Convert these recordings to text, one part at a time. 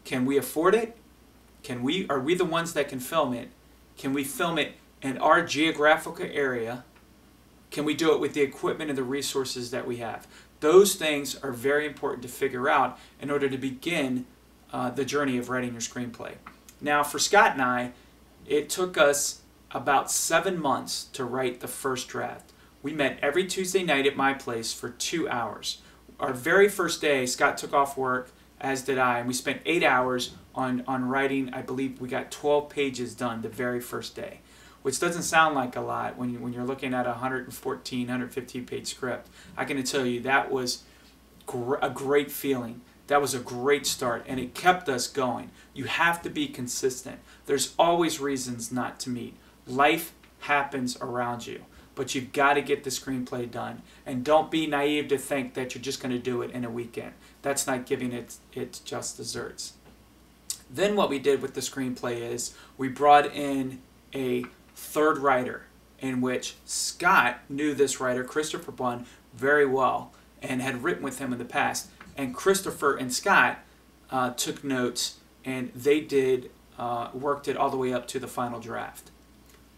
Can we afford it? Are we the ones that can film it? Can we film it in our geographical area? Can we do it with the equipment and the resources that we have? Those things are very important to figure out in order to begin the journey of writing your screenplay. Now, for Scott and I, it took us about 7 months to write the first draft. We met every Tuesday night at my place for 2 hours. Our very first day, Scott took off work, as did I, and we spent 8 hours on writing. I believe we got 12 pages done the very first day, which doesn't sound like a lot when you're looking at a 114, 115 page script. I can tell you that was a great feeling. That was a great start, and it kept us going. You have to be consistent. There's always reasons not to meet. Life happens around you, but you've got to get the screenplay done. And don't be naive to think that you're just going to do it in a weekend. That's not giving it just desserts. Then what we did with the screenplay is we brought in a third writer, in which Scott knew this writer, Christopher Bunn, very well and had written with him in the past. And Christopher and Scott took notes, and they worked it all the way up to the final draft.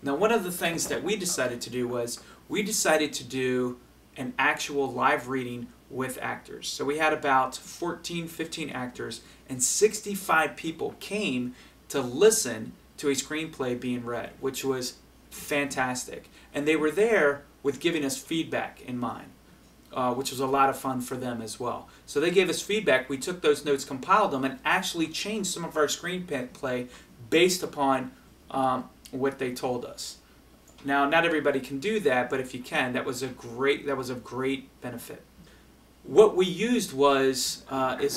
Now, one of the things that we decided to do was we decided to do an actual live reading with actors. So we had about 14, 15 actors, and 65 people came to listen to a screenplay being read, which was fantastic. And they were there with giving us feedback in mind, which was a lot of fun for them as well. So they gave us feedback. We took those notes, compiled them, and actually changed some of our screenplay based upon what they told us. Now, not everybody can do that, but if you can, that was a great benefit. What we used is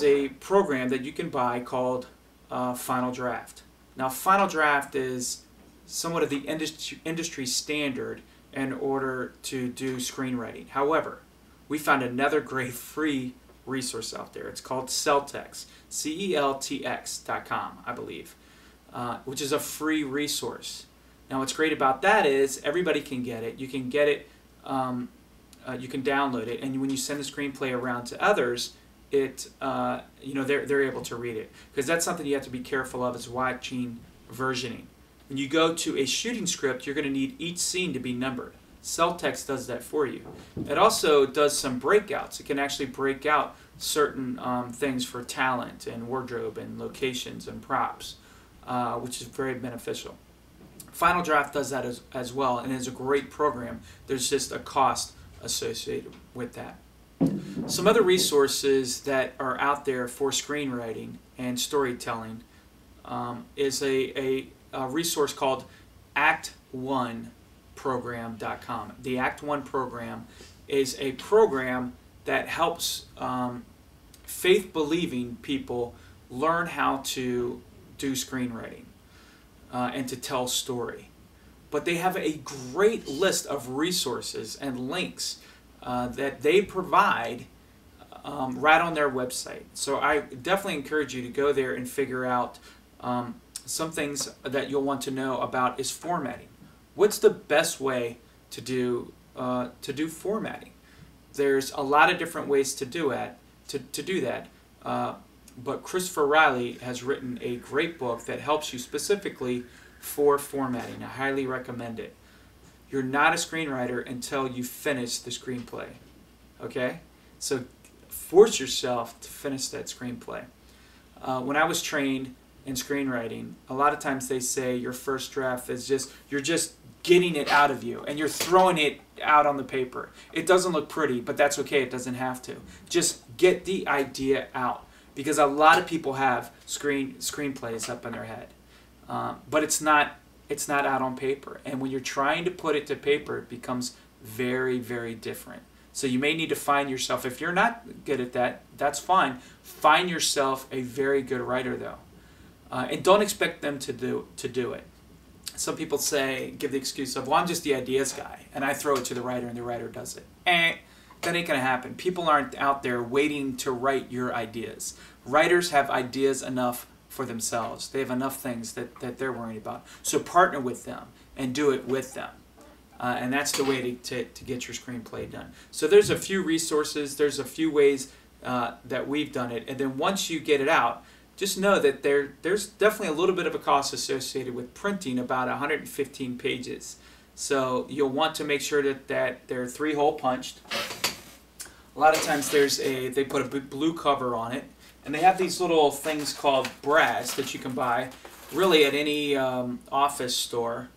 a program that you can buy called Final Draft. Now, Final Draft is somewhat of the industry standard in order to do screenwriting. However, we found another great free resource out there. It's called Celtx, CELTX.com, I believe, which is a free resource. Now, what's great about that is everybody can get it. You can get it, you can download it, and when you send the screenplay around to others, they're able to read it. Because that's something you have to be careful of, is watching versioning. When you go to a shooting script, you're going to need each scene to be numbered. Celtx does that for you. It also does some breakouts. It can actually break out certain things for talent and wardrobe and locations and props, which is very beneficial. Final Draft does that as well, and is a great program. There's just a cost associated with that. Some other resources that are out there for screenwriting and storytelling is a resource called Act1program.com. The Act 1 program is a program that helps faith-believing people learn how to do screenwriting and to tell story. But they have a great list of resources and links that they provide right on their website. So I definitely encourage you to go there and figure out some things that you'll want to know about is formatting. What's the best way to do formatting? There's a lot of different ways to do that. But Christopher Riley has written a great book that helps you specifically for formatting. I highly recommend it. You're not a screenwriter until you finish the screenplay. Okay? So force yourself to finish that screenplay. When I was trained in screenwriting, a lot of times they say your first draft is you're just getting it out of you and you're throwing it out on the paper. It doesn't look pretty, but that's okay. It doesn't have to. Just get the idea out, because a lot of people have screenplays up in their head, but it's not out on paper. And when you're trying to put it to paper, it becomes very, very different. So you may need to find yourself, if you're not good at that, that's fine. Find yourself a very good writer, though. And don't expect them to do it. Some people give the excuse of, well, I'm just the ideas guy, and I throw it to the writer, and the writer does it. That ain't going to happen. People aren't out there waiting to write your ideas. Writers have ideas enough for themselves. They have enough things that they're worried about. So partner with them and do it with them. And that's the way to get your screenplay done. So there's a few resources. There's a few ways that we've done it. And then once you get it out, just know that there's definitely a little bit of a cost associated with printing about 115 pages. So you'll want to make sure that they're 3-hole punched. A lot of times they put a blue cover on it, and they have these little things called brass that you can buy really at any office store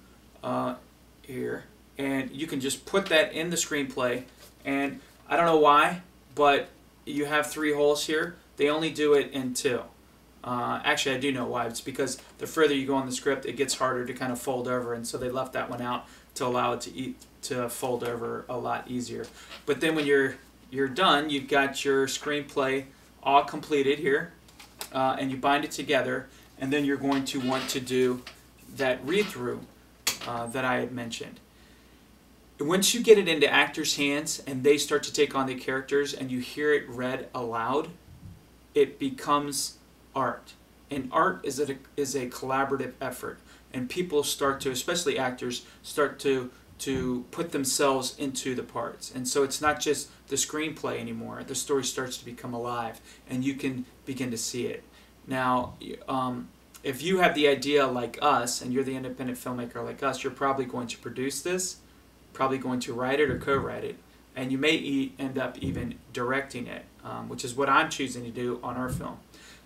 here, and you can just put that in the screenplay. And I don't know why, but you have 3 holes here. They only do it in 2. Actually, I do know why. It's because the further you go on the script, it gets harder to kind of fold over, and so they left that one out to allow it to fold over a lot easier. But then when you're done, you've got your screenplay all completed here, and you bind it together, and then you're going to want to do that read-through that I had mentioned. Once you get it into actors' hands and they start to take on the characters and you hear it read aloud, it becomes art. And art is a collaborative effort. And people start to, especially actors, start to put themselves into the parts. And so it's not just the screenplay anymore. The story starts to become alive, and you can begin to see it. Now, if you have the idea like us, and you're the independent filmmaker like us, you're probably going to produce this, probably going to write it or co-write it, and you may end up even directing it, which is what I'm choosing to do on our film.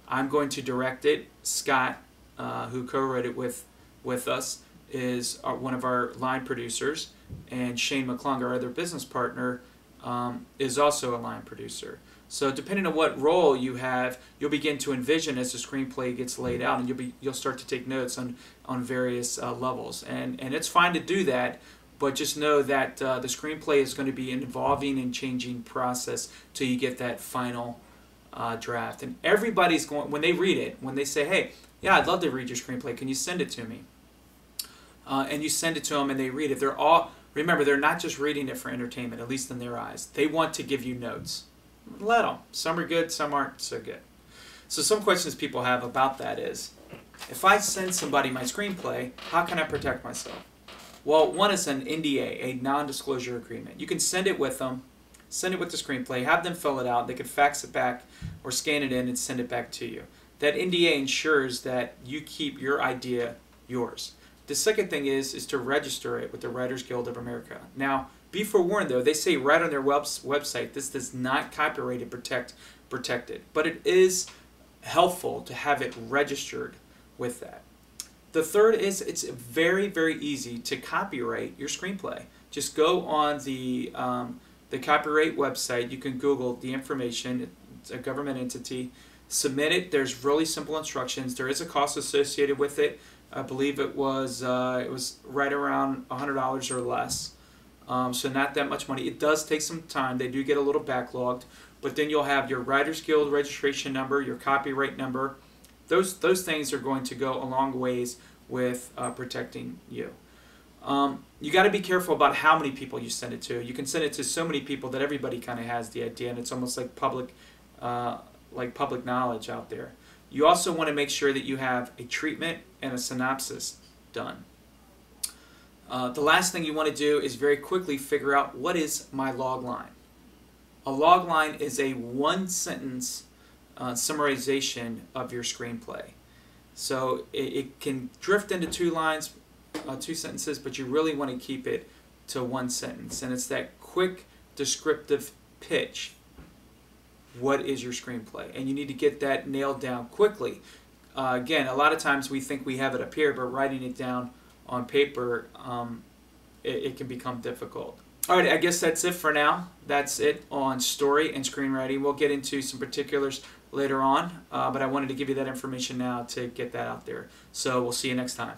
I'm going to direct it. Scott, who co-wrote it with us, is one of our line producers, and Shane McClung, our other business partner, is also a line producer. So depending on what role you have, you'll begin to envision as the screenplay gets laid out, and you'll start to take notes on various levels. And it's fine to do that, but just know that the screenplay is going to be an evolving and changing process till you get that final draft. And everybody's going, when they read it, when they say, hey, yeah, I'd love to read your screenplay, can you send it to me? And you send it to them and they read it. Remember, they're not just reading it for entertainment, at least in their eyes. They want to give you notes. Let them. Some are good, some aren't so good. So some questions people have about that is, if I send somebody my screenplay, how can I protect myself? Well, one is an NDA, a non-disclosure agreement. You can send it with them, send it with the screenplay, have them fill it out. They can fax it back or scan it in and send it back to you. That NDA ensures that you keep your idea yours. The second thing is to register it with the Writers Guild of America. Now, be forewarned though, they say right on their website, this does not copyright and protect it. But it is helpful to have it registered with that. The third is it's very, very easy to copyright your screenplay. Just go on the copyright website. You can Google the information. It's a government entity. Submit it. There's really simple instructions. There is a cost associated with it. I believe it was right around $100 or less. So not that much money. It does take some time. They do get a little backlogged. But then you'll have your Writers Guild registration number, your copyright number. Those things are going to go a long ways with protecting you. You got to be careful about how many people you send it to. You can send it to so many people that everybody kind of has the idea, and it's almost like public knowledge out there. You also want to make sure that you have a treatment and a synopsis done. The last thing you want to do is very quickly figure out what is my log line. A log line is a one-sentence summarization of your screenplay. So it can drift into 2 lines, 2 sentences, but you really want to keep it to 1 sentence. And it's that quick, descriptive pitch. What is your screenplay? And you need to get that nailed down quickly. Again, a lot of times we think we have it up here, but writing it down on paper, it can become difficult. All right, I guess that's it for now. That's it on story and screenwriting. We'll get into some particulars later on, but I wanted to give you that information now to get that out there. So we'll see you next time.